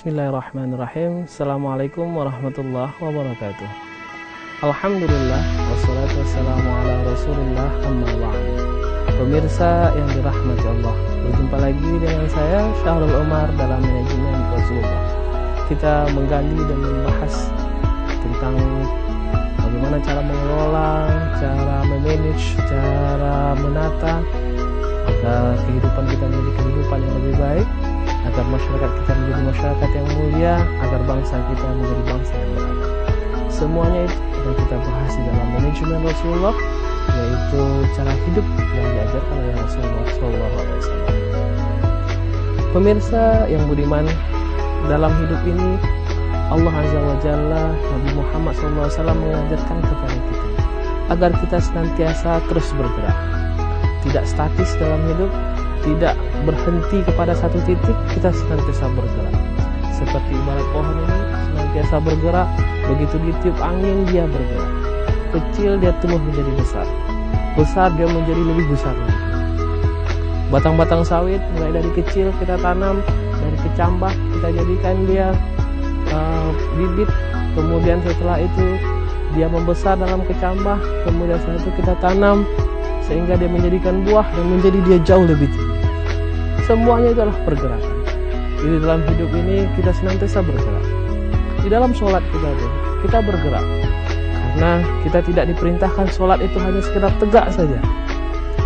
Bismillahirrahmanirrahim. Assalamualaikum warahmatullahi wabarakatuh. Alhamdulillah, wassalatu wassalamu ala rasulillah, amma ba'd. Pemirsa yang dirahmati Allah, berjumpa lagi dengan saya Syahrul Umar dalam manajemen Rasulullah. Kita menggali dan membahas tentang bagaimana cara mengelola, cara memanage, cara menata agar kehidupan kita menjadi kehidupan yang lebih baik, agar masyarakat kita menjadi masyarakat yang mulia, agar bangsa kita menjadi bangsa yang beradab. Semuanya itu yang kita bahas di dalam manajemen Rasulullah, yaitu cara hidup yang diajarkan oleh Rasulullah SAW. Pemirsa yang budiman, dalam hidup ini Allah Azza wa Jalla, Nabi Muhammad SAW mengajarkan kepada kita agar kita senantiasa terus bergerak, tidak statis dalam hidup, tidak berhenti kepada satu titik, kita senantiasa bergerak. Seperti ibarat pohon ini senantiasa bergerak, begitu ditiup angin dia bergerak. Kecil dia tumbuh menjadi besar, besar dia menjadi lebih besar lagi. Batang-batang sawit mulai dari kecil kita tanam, dari kecambah kita jadikan dia bibit, kemudian setelah itu dia membesar dalam kecambah, kemudian setelah itu kita tanam sehingga dia menjadikan buah dan menjadi dia jauh lebih tinggi. Semuanya itu adalah pergerakan. Di dalam hidup ini kita senantiasa bergerak. Di dalam sholat kita bergerak, karena kita tidak diperintahkan sholat itu hanya sekedar tegak saja.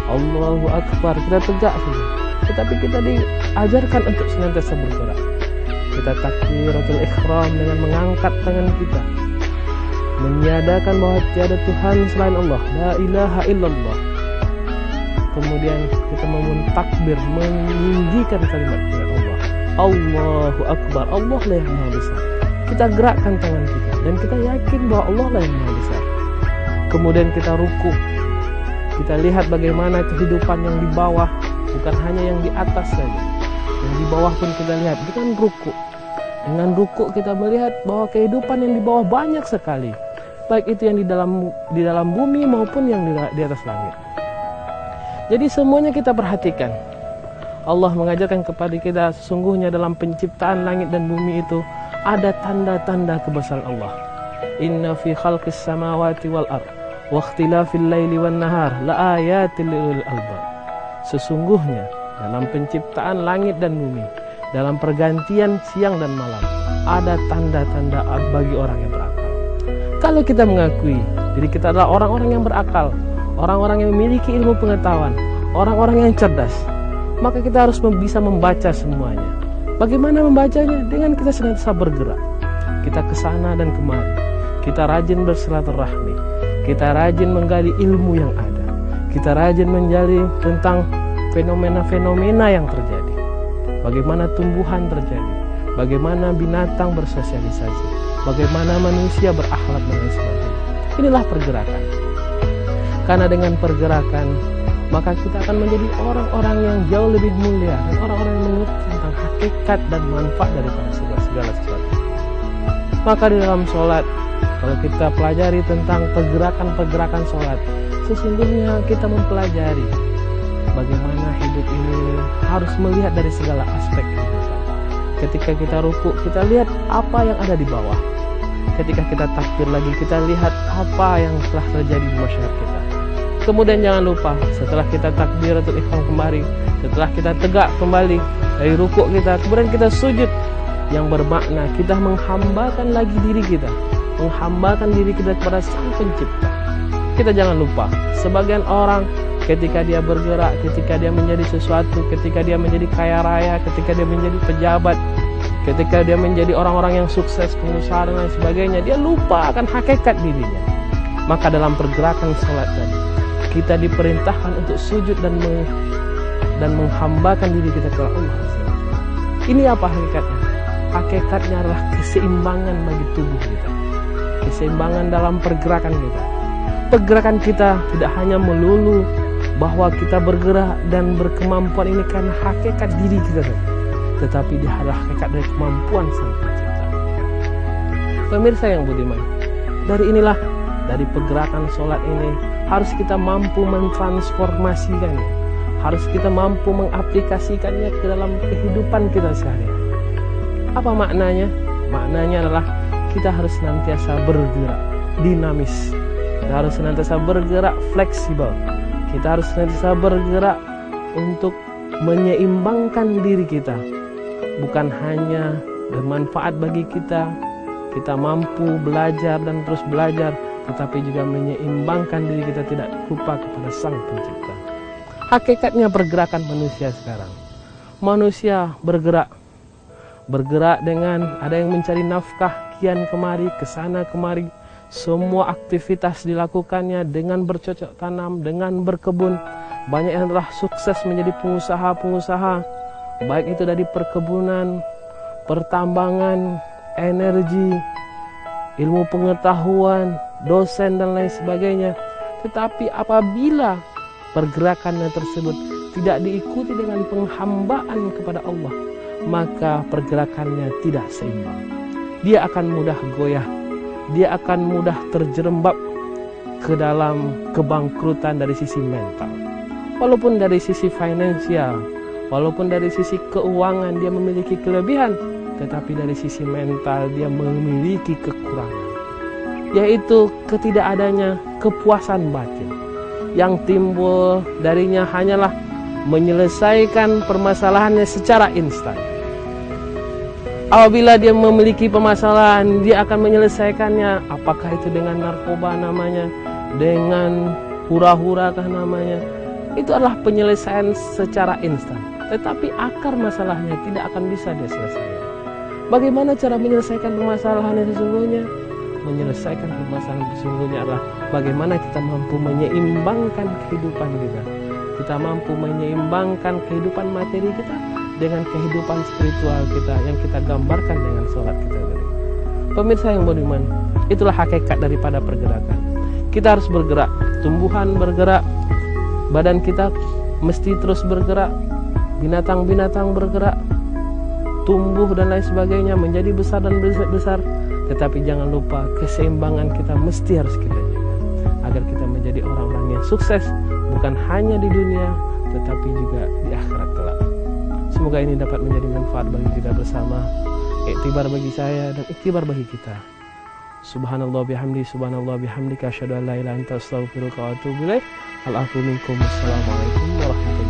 Allahu Akbar, kita tegak saja, tetapi kita diajarkan untuk senantiasa bergerak. Kita takbiratul ihram dengan mengangkat tangan kita, menyatakan bahwa tiada Tuhan selain Allah, la ilaha illallah. Kemudian kita takbir, meninggikan kalimat Allah, Allahu Akbar, Allah lah yang maha besar. Kita gerakkan tangan kita dan kita yakin bahwa Allah lah yang maha besar. Kemudian kita ruku, kita lihat bagaimana kehidupan yang di bawah, bukan hanya yang di atas saja, yang di bawah pun kita lihat dengan ruku. Dengan ruku kita melihat bahwa kehidupan yang di bawah banyak sekali, baik itu yang di dalam bumi maupun yang di atas langit. Jadi semuanya kita perhatikan. Allah mengajarkan kepada kita, sesungguhnya dalam penciptaan langit dan bumi itu ada tanda-tanda kebesaran Allah. Inna fi khalqis samawati wal ard wa ikhtilafil laili wan nahar la ayatil lil albab. Sesungguhnya dalam penciptaan langit dan bumi, dalam pergantian siang dan malam, ada tanda-tanda bagi orang yang berakal. Kalau kita mengakui diri kita adalah orang-orang yang berakal, orang-orang yang memiliki ilmu pengetahuan, orang-orang yang cerdas, maka kita harus bisa membaca semuanya. Bagaimana membacanya? Dengan kita senantiasa bergerak. Kita ke sana dan kemari. Kita rajin bersilaturahmi. Kita rajin menggali ilmu yang ada. Kita rajin menjadi tentang fenomena-fenomena yang terjadi. Bagaimana tumbuhan terjadi, bagaimana binatang bersosialisasi, bagaimana manusia berakhlak dan lain sebagainya. Inilah pergerakan. Karena dengan pergerakan, maka kita akan menjadi orang-orang yang jauh lebih mulia dan orang-orang yang mengerti tentang hakikat dan manfaat daripada segala sesuatu. Maka di dalam sholat, kalau kita pelajari tentang pergerakan-pergerakan sholat, sesungguhnya kita mempelajari bagaimana hidup ini harus melihat dari segala aspek kehidupan. Ketika kita ruku, kita lihat apa yang ada di bawah. Ketika kita takbir lagi, kita lihat apa yang telah terjadi di masyarakat kita. Kemudian jangan lupa, setelah kita takbiratul ihram kembali, setelah kita tegak kembali dari ruku kita, kemudian kita sujud, yang bermakna kita menghambakan lagi diri kita, menghambakan diri kita kepada Sang Pencipta. Kita jangan lupa, sebagian orang ketika dia bergerak, ketika dia menjadi sesuatu, ketika dia menjadi kaya raya, ketika dia menjadi pejabat, ketika dia menjadi orang-orang yang sukses, pengusaha dan lain sebagainya, dia lupa akan hakikat dirinya. Maka dalam pergerakan sholat tadi, kita diperintahkan untuk sujud dan menghambakan diri kita kepada Allah. Ini apa hakikatnya? Hakikatnya adalah keseimbangan bagi tubuh kita, keseimbangan dalam pergerakan kita. Pergerakan kita tidak hanya melulu bahwa kita bergerak dan berkemampuan ini karena hakikat diri kita saja, tetapi dia adalah hakikat dari kemampuan Sang Pencipta. Pemirsa yang budiman, dari pergerakan sholat ini harus kita mampu Apa maknanya? Maknanya adalah kita harus senantiasa bergerak, dinamis. Kita harus senantiasa bergerak fleksibel. Kita harus senantiasa bergerak untuk menyeimbangkan diri kita. Bukan hanya bermanfaat bagi kita mampu belajar dan terus belajar, tetapi juga menyeimbangkan diri kita tidak lupa kepada Sang Pencipta. Hakikatnya pergerakan manusia sekarang. Manusia bergerak dengan ada yang mencari nafkah kian kemari, kesana kemari. Semua aktivitas dilakukannya dengan bercocok tanam, dengan berkebun. Banyak yang telah sukses menjadi pengusaha-pengusaha, baik itu dari perkebunan, pertambangan, energi, ilmu pengetahuan, dosen dan lain sebagainya. Tetapi apabila pergerakannya tersebut tidak diikuti dengan penghambaan kepada Allah, maka pergerakannya tidak seimbang. Dia akan mudah goyah, dia akan mudah terjerembab ke dalam kebangkrutan dari sisi mental. Walaupun dari sisi finansial, walaupun dari sisi keuangan dia memiliki kelebihan, tetapi dari sisi mental dia memiliki kekurangan, yaitu ketidakadanya kepuasan batin. Yang timbul darinya hanyalah menyelesaikan permasalahannya secara instan. Apabila dia memiliki permasalahan, dia akan menyelesaikannya, apakah itu dengan narkoba namanya, dengan hura-hura kah namanya. Itu adalah penyelesaian secara instan, tetapi akar masalahnya tidak akan bisa dia selesaikan. Bagaimana cara menyelesaikan permasalahan yang sesungguhnya? Menyelesaikan permasalahan sesungguhnya adalah bagaimana kita mampu menyeimbangkan kehidupan kita. Kita mampu menyeimbangkan kehidupan materi kita dengan kehidupan spiritual kita yang kita gambarkan dengan sholat kita tadi. Pemirsa yang beriman, itulah hakikat daripada pergerakan. Kita harus bergerak, tumbuhan bergerak, badan kita mesti terus bergerak, binatang-binatang bergerak, tumbuh dan lain sebagainya, menjadi besar dan besar. Tetapi jangan lupa keseimbangan kita mesti harus kita jaga, agar kita menjadi orang-orang yang sukses, bukan hanya di dunia tetapi juga di akhirat kelak. Semoga ini dapat menjadi manfaat bagi kita bersama, iktibar bagi saya dan iktibar bagi kita. Subhanallah bihamdika asyhadu an la ilaha illa anta astaghfiruka wa atubu ilaik. Al-afu minkum. Assalamualaikum warahmatullahi wabarakatuh.